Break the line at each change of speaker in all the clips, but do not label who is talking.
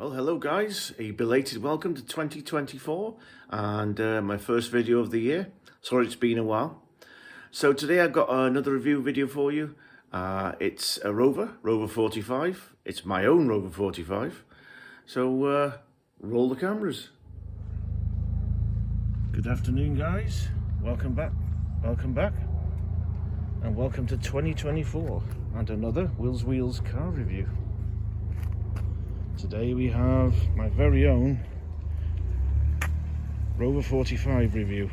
Well, hello guys, a belated welcome to 2024 and my first video of the year. Sorry it's been a while. So today I've got another review video for you. It's a Rover 45. It's my own Rover 45. So roll the cameras. Good afternoon guys, welcome back, and welcome to 2024 and another Wheels car review. Today we have my very own Rover 45 review.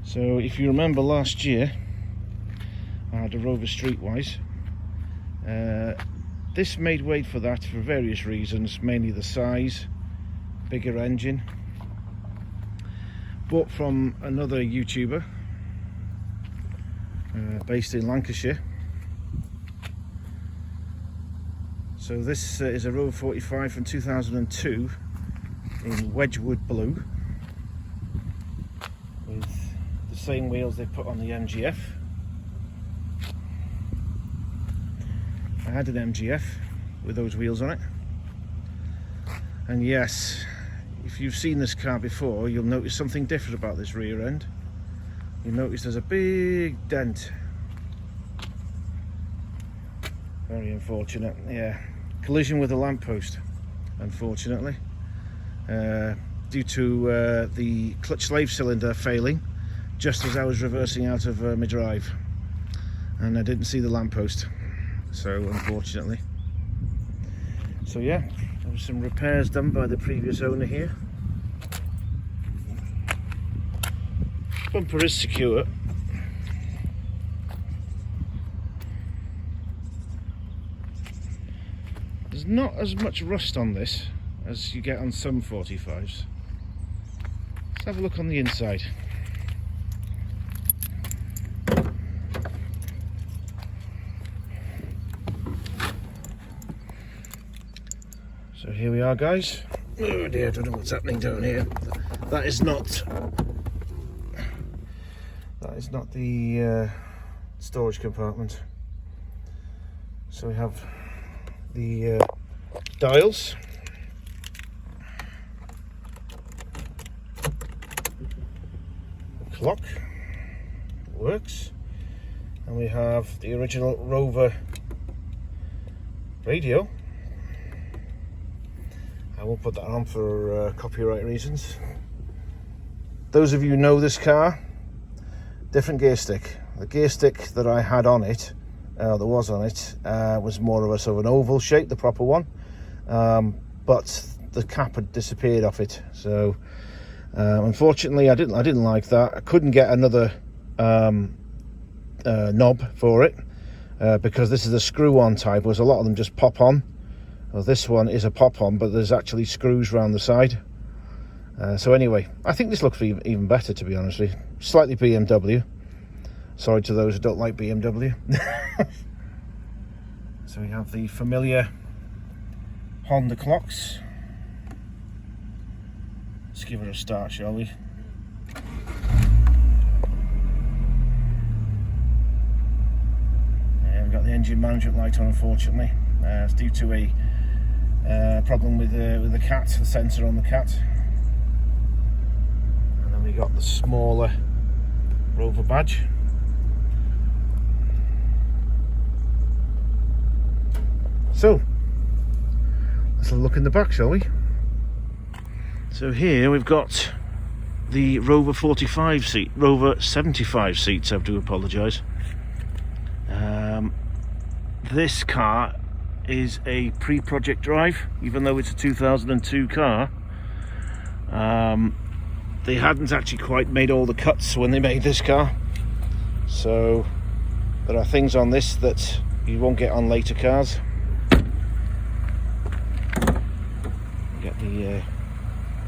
So if you remember last year, I had a Rover Streetwise. This made way for that for various reasons, mainly the size, bigger engine. Bought from another YouTuber based in Lancashire. So this is a Rover 45 from 2002 in Wedgwood blue with the same wheels they put on the MGF. I had an MGF with those wheels on it, and yes, if you've seen this car before, you'll notice something different about this rear end. You'll notice there's a big dent. Very unfortunate, yeah. Collision with a lamppost, unfortunately, due to the clutch slave cylinder failing just as I was reversing out of my drive, and I didn't see the lamppost, so unfortunately. So yeah, there were some repairs done by the previous owner here. Bumper is secure. There's not as much rust on this as you get on some 45s. Let's have a look on the inside. So here we are guys. Oh dear, I don't know what's happening down here. That is not the storage compartment. So we have the dials, the clock works, and we have the original Rover radio. I won't put that on for copyright reasons. Those of you who know this car, different gear stick. The gear stick that I had on it, was more of a sort of an oval shape, the proper one, but the cap had disappeared off it. So unfortunately, I didn't like that. I couldn't get another knob for it because this is a screw-on type, whereas a lot of them just pop on. Well, this one is a pop-on, but there's actually screws around the side. So anyway, I think this looks even better, to be honest with you. Slightly BMW. Sorry to those who don't like BMW. So we have the familiar Honda clocks. Let's give it a start, shall we? Yeah, we've got the engine management light on, unfortunately. It's due to a problem with the cat, the sensor on the cat. And then we got the smaller Rover badge. So let's have a look in the back, shall we? So here we've got the Rover 45 seat, Rover 75 seats, I have to apologise. This car is a pre-project drive, even though it's a 2002 car. They hadn't actually quite made all the cuts when they made this car, so there are things on this that you won't get on later cars. You get the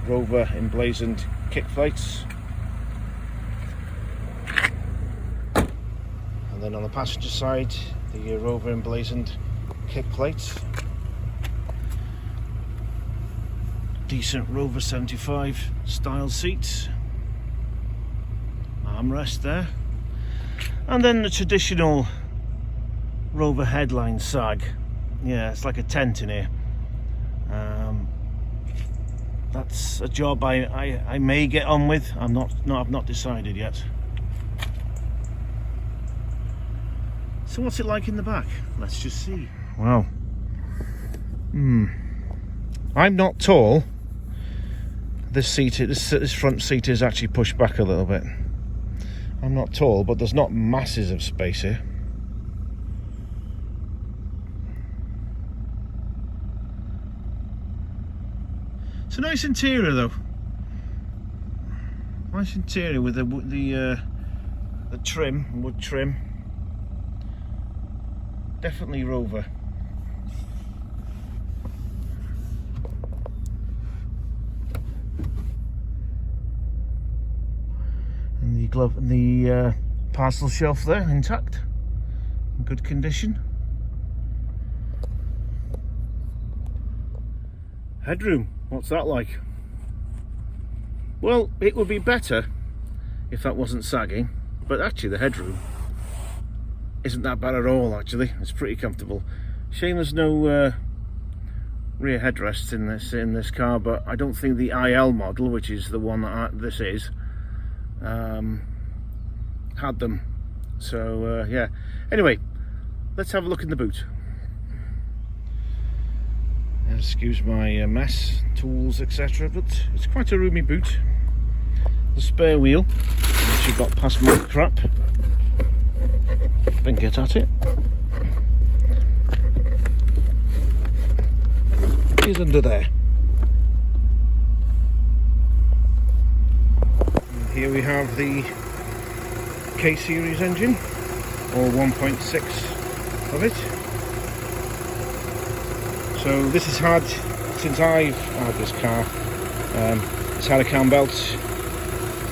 Rover emblazoned kick plates, and then on the passenger side the Rover emblazoned kick plates. Decent Rover 75 style seats, armrest there, And then the traditional Rover headline sag. Yeah, it's like a tent in here. That's a job I may get on with. I've not decided yet. So what's it like in the back? Let's just see. Wow. I'm not tall. This front seat is actually pushed back a little bit. I'm not tall, but there's not masses of space here. It's a nice interior though. Nice interior with the trim, wood trim. Definitely Rover. And the parcel shelf there intact, in good condition. Headroom, what's that like? Well, it would be better if that wasn't sagging, but actually the headroom isn't that bad at all. Actually, it's pretty comfortable. Shame there's no rear headrests in this car, but I don't think the IL model, which is the one that this is, had them. So yeah. Anyway, let's have a look in the boot. Excuse my mess, tools, etc. But it's quite a roomy boot. The spare wheel, which got past my crap. Then get at it. Is under there. And here we have the K-series engine, or 1.6 of it. So this has had, since I've had this car, it's had a cam belt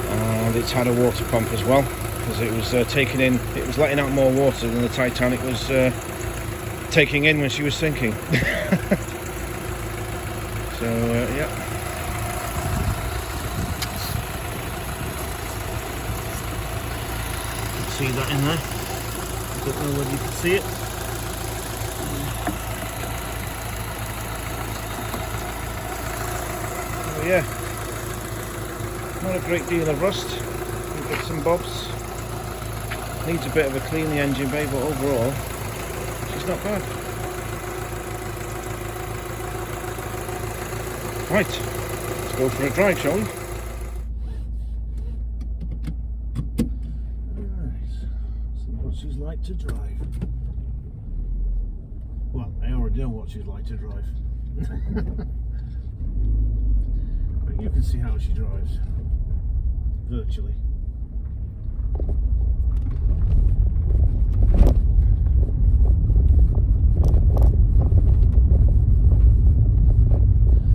and it's had a water pump as well, because it was it was letting out more water than the Titanic was taking in when she was sinking. So yeah. See that in there? Don't know whether you can see it. Oh yeah, not a great deal of rust. Bits and bobs. Needs a bit of a clean, the engine bay, but overall, she's not bad. Right, let's go for a drive, shall we? She's like to drive. Well, I already know what she's like to drive. But you can see how she drives, virtually.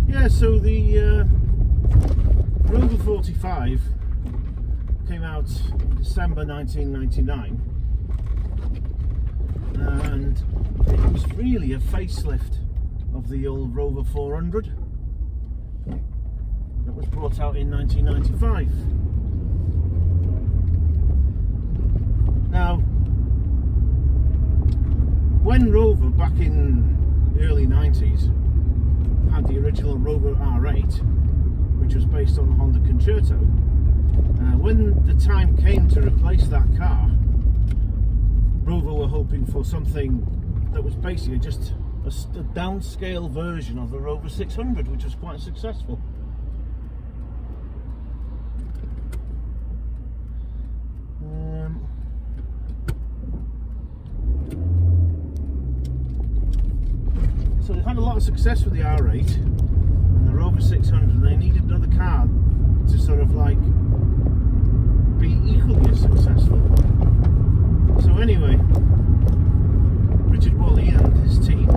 Yeah, so the Rover 45 came out in December 1999. And it was really a facelift of the old Rover 400 that was brought out in 1995. Now, when Rover, back in the early 90s, had the original Rover R8, which was based on the Honda Concerto, when the time came to replace that car, Rover were hoping for something that was basically just a downscale version of the Rover 600, which was quite successful. So they had a lot of success with the R8 and the Rover 600, and they needed another car to sort of like be equally as successful. So anyway, Richard Woolley and his team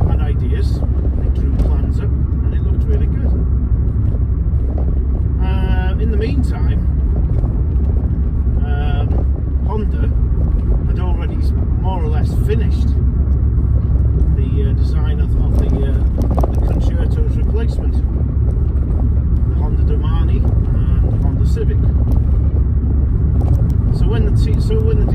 had ideas, they drew plans up, and it looked really good. In the meantime, Honda had already more or less finished the design of the Concerto's replacement, the Honda Domani and the Honda Civic. So when the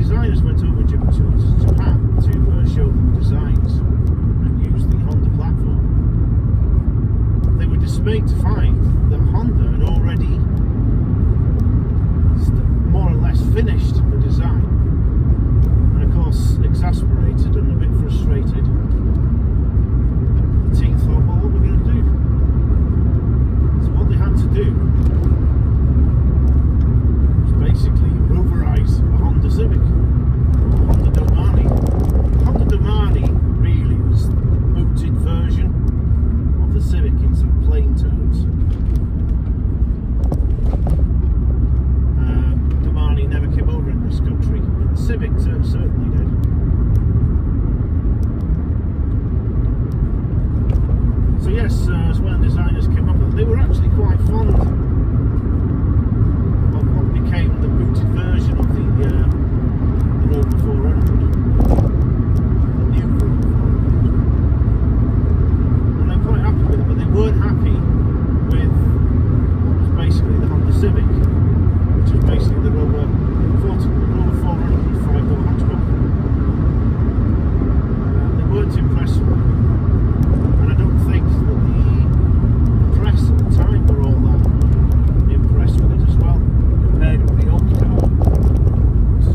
certainly did. So yes, as when designers came up with it, they were actually quite fond of what became the booted version of the Rover 400, the new Rover 400. And they're quite happy with it, but they weren't happy with what was basically the Honda Civic, which is basically the Rover 400 5-door hatchback. They weren't impressed with it. And I don't think that the press at the time were all that impressed with it as well, compared with the old car, which is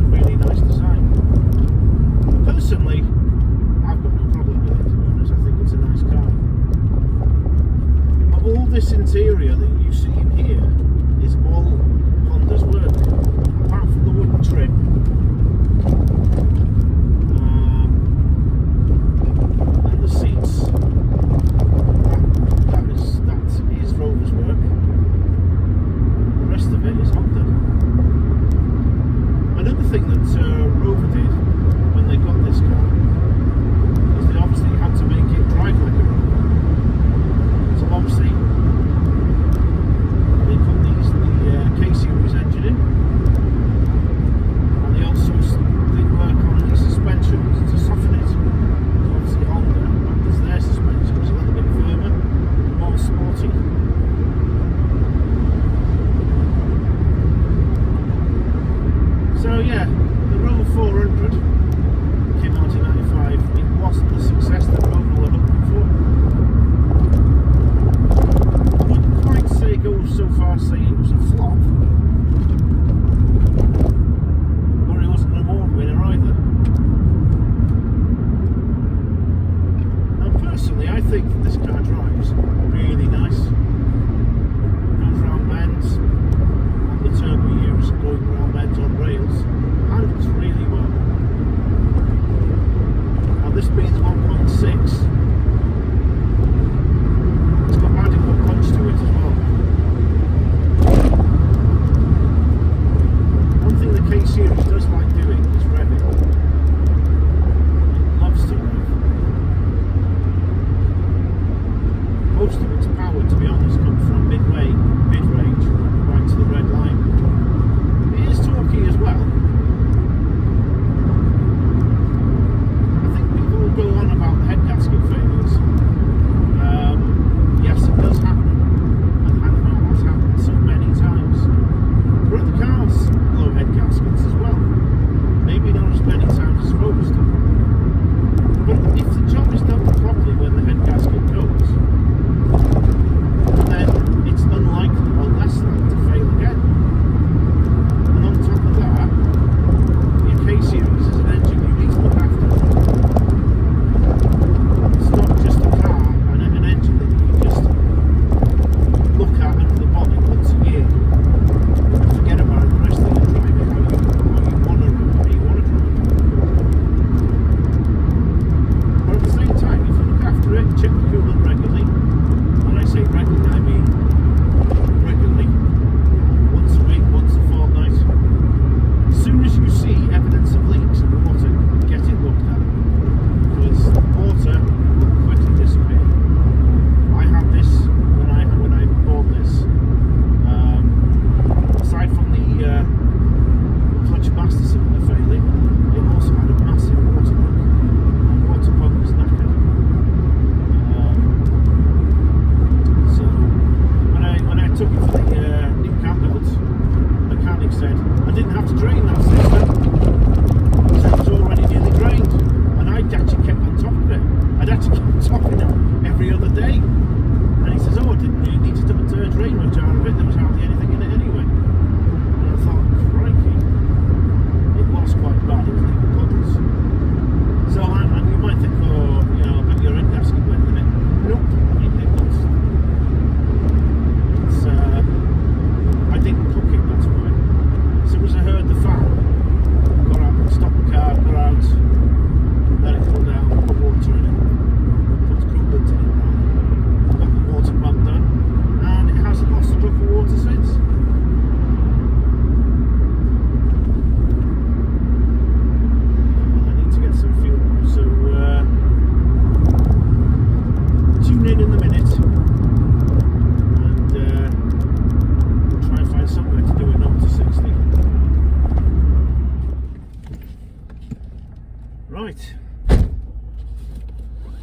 Right,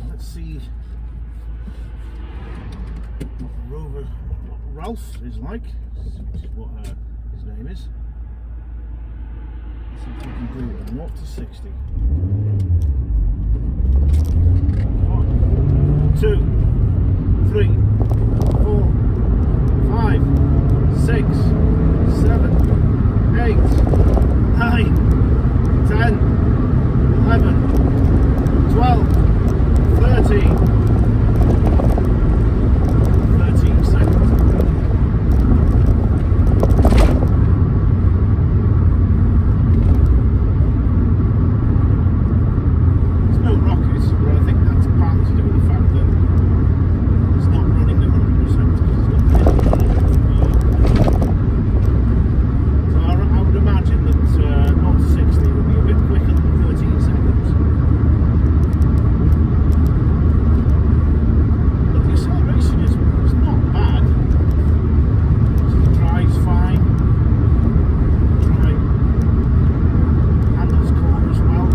let's see what Rover, what Ralph is like, which is what his name is. Let's see if we can do it. 0 to 60. 1, 2, 3, 4, 5, 6, 7, 8, 9, 10, 11, 12, 13, 13 seconds. It's no rocket, but I think that's partly to do with the fact that it's not running 100% because it's got the engine on it. So I would imagine that 0 to 60 would be a bit quicker than 13 seconds. But the acceleration is not bad. So the drive's fine. Drive handles corners well.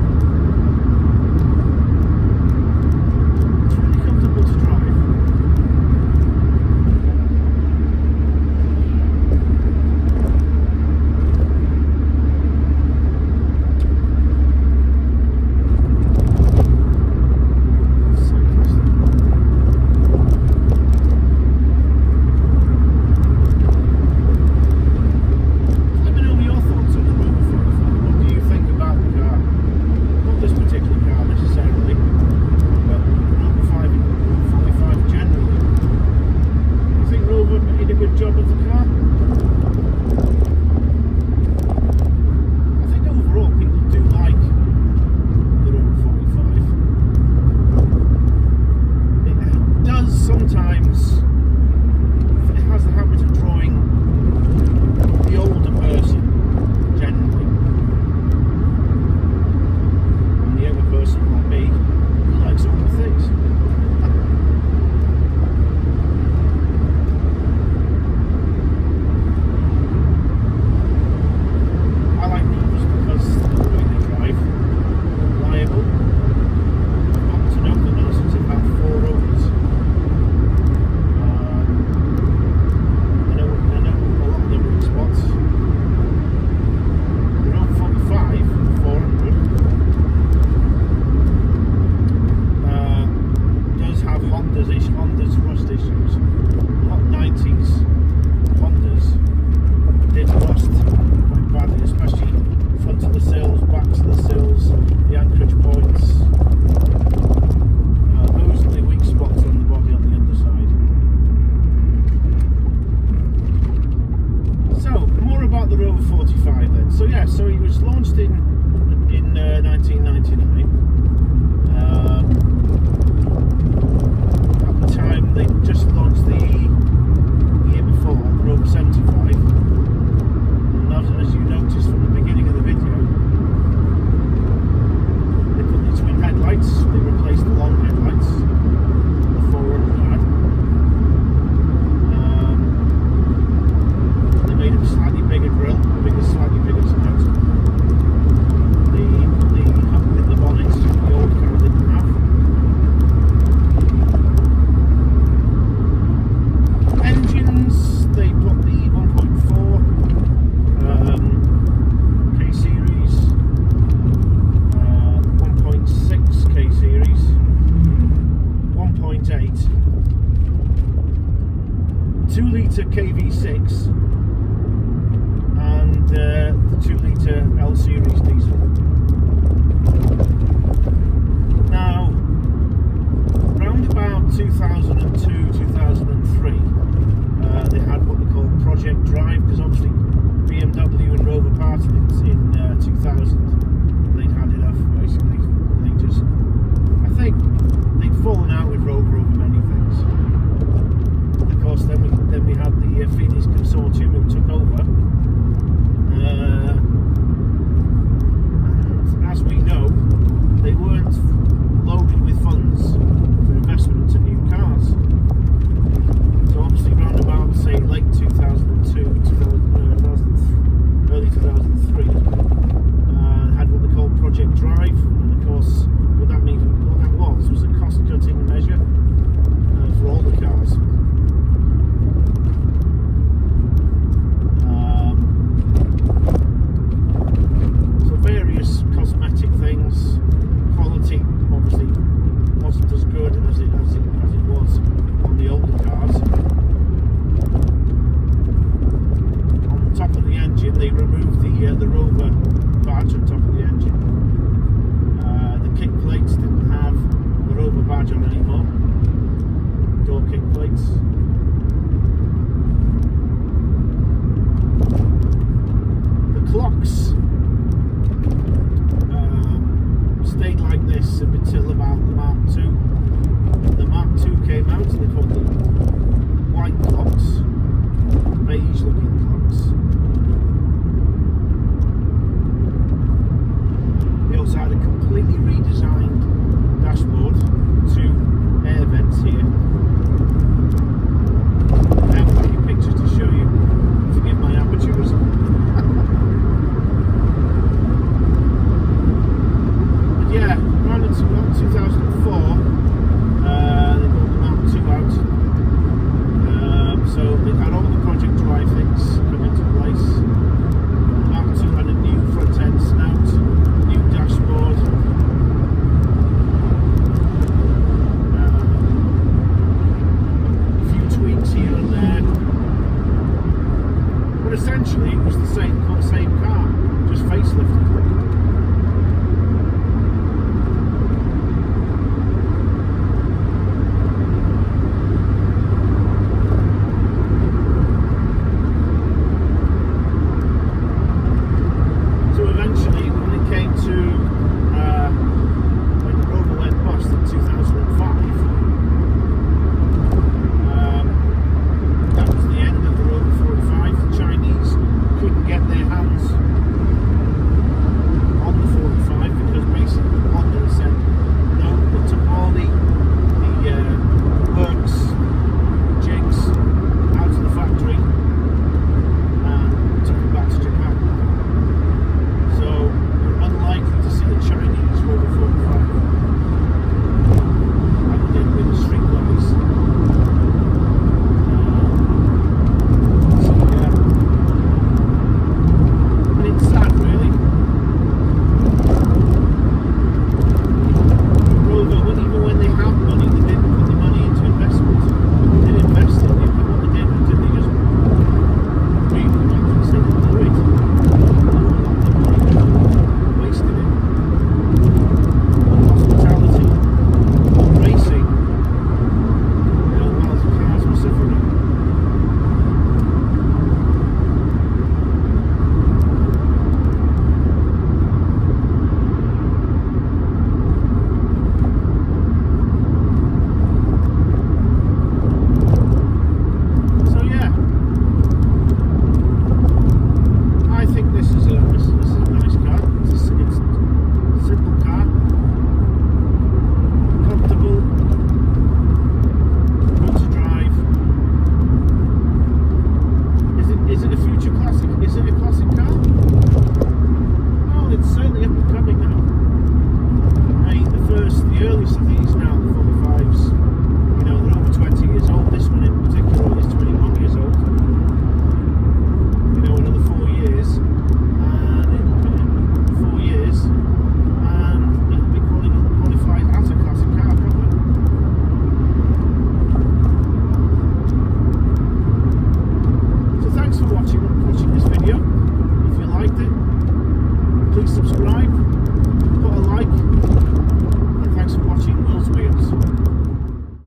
It's really comfortable to drive. Let me know your thoughts on the Rover 45. What do you think about the car? Not this particular car necessarily, but Rover 45 generally. Do you think Rover made a good job of the car? I think overall people do like the Rover 45. It does sometimes, it has the habit of drawing the older person, generally. And the younger person like me, who likes older things. I like Rovers because of the way they drive, reliable. I've gotten to know them now since I've had 4 Rovers. I know a lot of their weak spots. The Rover 45 400 does have Honda's rust issues. A lot of 90s Hondas did rust quite badly, especially front of the sills, backs of the sills, the anchorage points. Those are the weak spots on the body on the underside. So, more about the Rover 45 then. So yeah, so it was launched in 1999. At the time, they just launched the year before, the Rover 75. And as you noticed from the beginning of the video, they put the twin headlights, they replaced the long headlights, the 400 had. They made a slightly bigger grille, slightly bigger tires. The hook in the bonnet, the old car didn't have. Engines, they put the 1.4 K series, 1.6 K series, 1.8, 2-litre KV6, and the 2-litre L series diesel. Now, round about 2002, 2003, they had what they call Project Drive, because obviously BMW and Rover parted in 2000. They'd had enough, basically. They just, I think they'd fallen out with Rover over many things. And of course, then we had the Phoenix Consortium who took over. And The clocks stayed like this up until about the Mark II. The Mark II came out and they called them white clocks, beige looking clocks. They also had a completely redesigned dashboard, 2 air vents here. I haven't got any pictures to show you, forgive my amateurism. But yeah, around 2004, they brought the Mark II out. So they've had all the Project Drive things come into place. The Mark II had a new front end snout, new dashboard. A few tweaks here and there. But essentially it was the same car, just facelifted. When the Rover went bust in 2005, that was the end of the Rover 45. The Chinese couldn't get their hands on the 45 because basically Honda said no. They took all the works, jigs out of the factory and took them back to Japan. So unlikely to see a Chinese Rover 45 and then with the streetwise. So yeah, and it's sad really. Rover, even when they have money, they didn't put the money into investment. They didn't invest in it, but what they did was they just made the money and said they'd do it. Wasted it. Hospitality, racing, while the cars were suffering. So yeah, I think this is a nice car. It's a simple car, comfortable, good to drive. Is it a future classic? Is it a classic car? Well, it's certainly up and coming now. The earliest of these now, the 45s, they're over 20 years old. This one in particular is 21 years old. Another 4 years, and in 4 years, and it'll be qualified as a classic car probably. So thanks for watching this video. If you liked it, please subscribe.